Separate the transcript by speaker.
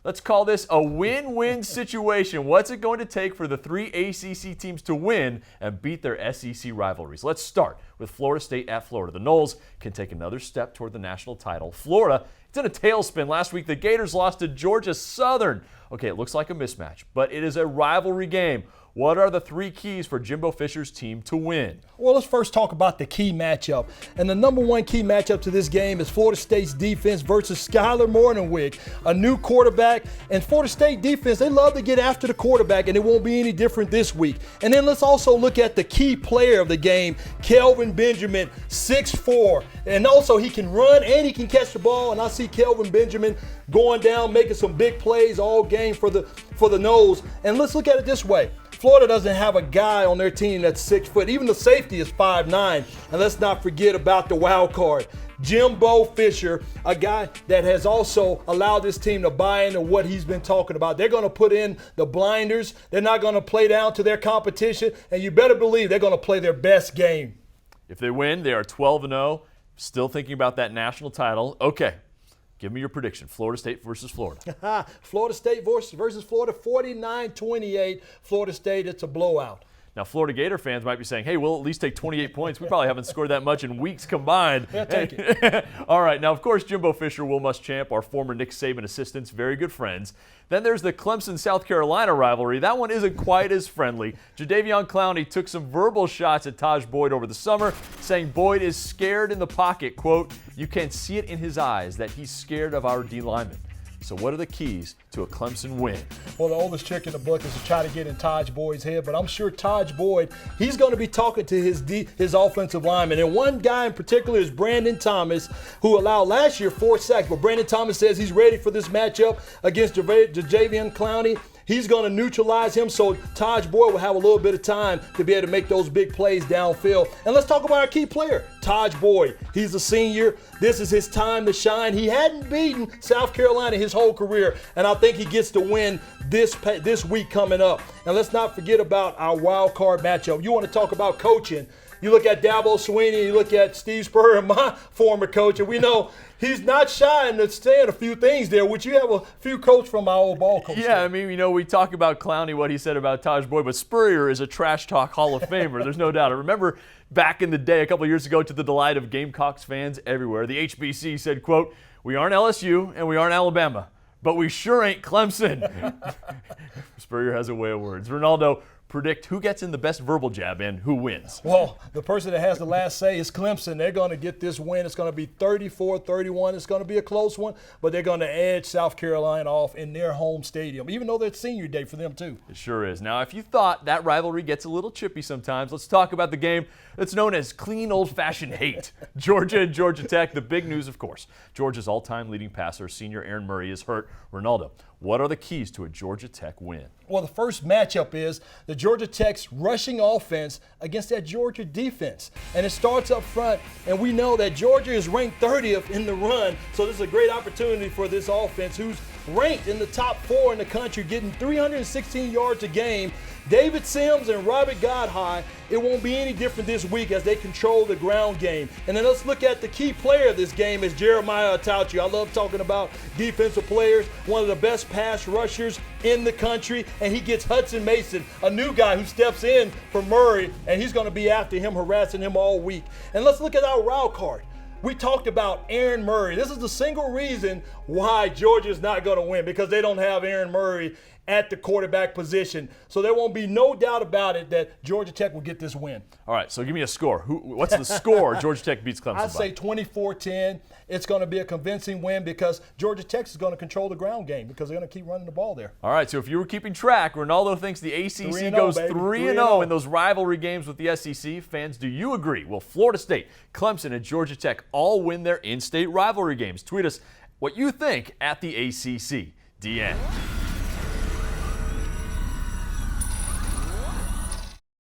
Speaker 1: Let's call this a win-win situation. What's it going to take for the three ACC teams to win and beat their SEC rivalries? Let's start with Florida State at Florida. The Noles can take another step toward the national title. Florida, it's in a tailspin. Last week, the Gators lost to Georgia Southern. Okay, it looks like a mismatch, but it is a rivalry game. What are the three keys for Jimbo Fisher's team to win?
Speaker 2: Well, let's first talk about the key matchup. And the number one key matchup to this game is Florida State's defense versus Skyler Morningwig, a new quarterback. And Florida State defense, they love to get after the quarterback, and it won't be any different this week. And then let's also look at the key player of the game, Kelvin Benjamin, 6'4". And also he can run and he can catch the ball. And I see Kelvin Benjamin going down, making some big plays all game for the Noles. And let's look at it this way. Florida doesn't have a guy on their team that's 6 foot. Even the safety is 5'9". And let's not forget about the wild card, Jimbo Fisher, a guy that has also allowed this team to buy into what he's been talking about. They're going to put in the blinders. They're not going to play down to their competition. And you better believe they're going to play their best game.
Speaker 1: If they win, they are 12-0. Still thinking about that national title. Okay. Give me your prediction. Florida State versus Florida.
Speaker 2: Florida State versus Florida, 49-28. Florida State, it's a blowout.
Speaker 1: Now, Florida Gator fans might be saying, hey, we'll at least take 28 points. We probably haven't scored that much in weeks combined.
Speaker 2: Yeah, take it.
Speaker 1: All right. Now, of course, Jimbo Fisher, Will Muschamp, our former Nick Saban assistants, very good friends. Then there's the Clemson-South Carolina rivalry. That one isn't quite as friendly. Jadeveon Clowney took some verbal shots at Taj Boyd over the summer, saying Boyd is scared in the pocket. Quote, you can see it in his eyes that he's scared of our D linemen. So what are the keys to a Clemson win?
Speaker 2: Well, the oldest trick in the book is to try to get in Taj Boyd's head, but I'm sure Taj Boyd, he's going to be talking to his offensive lineman. And one guy in particular is Brandon Thomas, who allowed last year 4 sacks. But Brandon Thomas says he's ready for this matchup against Jadeveon Clowney. He's going to neutralize him, so Taj Boyd will have a little bit of time to be able to make those big plays downfield. And let's talk about our key player, Taj Boyd. He's a senior. This is his time to shine. He hadn't beaten South Carolina his whole career, and I think he gets to win this week coming up. And let's not forget about our wild card matchup. You want to talk about coaching. You look at Dabo Swinney, you look at Steve Spurrier, my former coach, and we know he's not shy in saying a few things there, which you have a few coaches from my old ball coach.
Speaker 1: Yeah, I mean, we talk about Clowney, what he said about Taj Boyd, but Spurrier is a trash talk Hall of Famer. There's no doubt. I remember back in the day, a couple of years ago, to the delight of Gamecocks fans everywhere, the HBC said, quote, we aren't LSU and we aren't Alabama, but we sure ain't Clemson. Spurrier has a way of words. Renaldo, predict who gets in the best verbal jab and who wins.
Speaker 2: Well, the person that has the last say is Clemson. They're going to get this win. It's going to be 34-31. It's going to be a close one, but they're going to edge South Carolina off in their home stadium, even though that's senior day for them too.
Speaker 1: It sure is. Now, if you thought that rivalry gets a little chippy sometimes, let's talk about the game that's known as clean old-fashioned hate. Georgia and Georgia Tech. The big news, of course, Georgia's all-time leading passer, senior Aaron Murray, is hurt. Renaldo, what are the keys to a Georgia Tech win?
Speaker 2: Well, the first matchup is the Georgia Tech's rushing offense against that Georgia defense. And it starts up front, and we know that Georgia is ranked 30th in the run, so this is a great opportunity for this offense, who's ranked in the top 4 in the country, getting 316 yards a game. David Sims and Robert Godhigh, it won't be any different this week as they control the ground game. And then let's look at the key player of this game is Jeremiah Atauchi. I love talking about defensive players, one of the best pass rushers in the country, and he gets Hudson Mason, a new guy who steps in for Murray, and he's going to be after him, harassing him all week. And let's look at our wild card. We talked about Aaron Murray. This is the single reason why Georgia's not going to win, because they don't have Aaron Murray at the quarterback position. So there won't be no doubt about it that Georgia Tech will get this win.
Speaker 1: All right, so give me a score. What's the score Georgia Tech beats Clemson by?
Speaker 2: I'd say 24-10. It's going to be a convincing win because Georgia Tech is going to control the ground game because they're going to keep running the ball there.
Speaker 1: All right, so if you were keeping track, Renaldo thinks the ACC goes 3-0 in those rivalry games with the SEC. Fans, do you agree? Will Florida State, Clemson, and Georgia Tech all win their in-state rivalry games? Tweet us what you think at the ACC. DN.